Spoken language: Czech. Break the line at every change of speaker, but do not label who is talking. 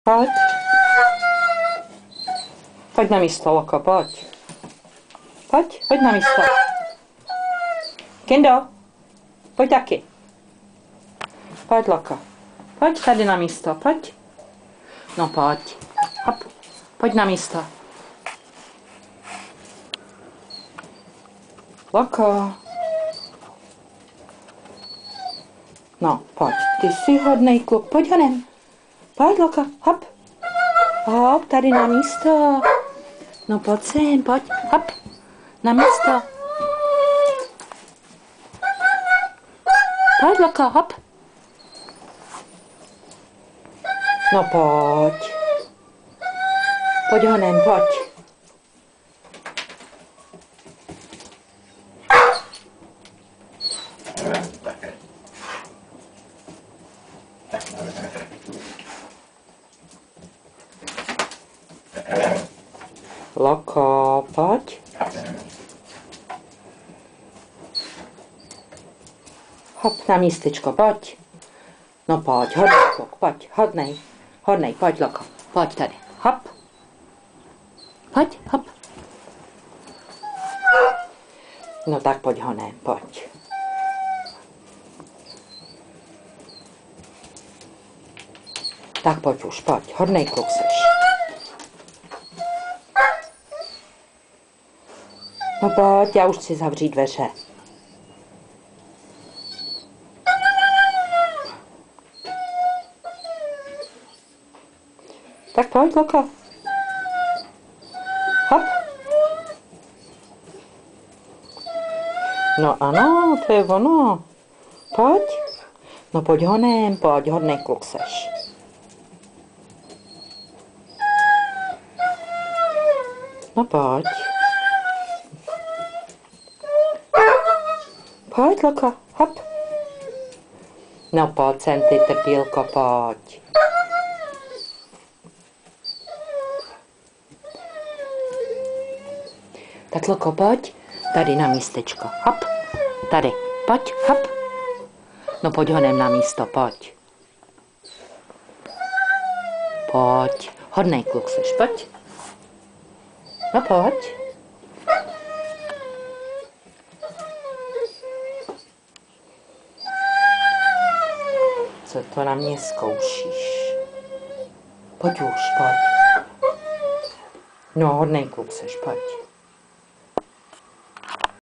Pojď. Pojď na místo, Loko, pojď. Pojď na místo. Kindo, pojď taky. Pojď, Loko. Pojď tady na místo, pojď. No pojď. Hop. Pojď na místo. Loko. No, pojď. Ty jsi hodnej kluk. Pojď honem. Pojď, Loko. Hop. Hop, tady na místo. No pojď sem, pojď. Hop. Na místo. Pojď, Loko, hop. No pojď. Pojď honem, pojď. Loko, pojď. Hop, na místečko, pojď. No pojď, hodnej kluk, pojď, hodnej, pojď, Loko, pojď tady, hop. Pojď, hop. No tak pojď honem, pojď. Tak pojď už, pojď, hodnej kluk seš. No pojď, já už chci zavřít dveře. Tak pojď, Loko. Hop. No ano, to je ono. Pojď. No pojď honem, pojď, hodnej kluk seš. No pojď. Pojď, Loko, hop. No pojď sem, ty trpílko, pojď. Tak, Loko, pojď. Tady na místečko, hop. Tady, pojď, hop. No pojď honem na místo, pojď. Pojď. Hodnej kluk seš, pojď. No pojď. Co to na mě zkoušíš? Pojď už, pojď. No, hodnej kluk seš, pojď.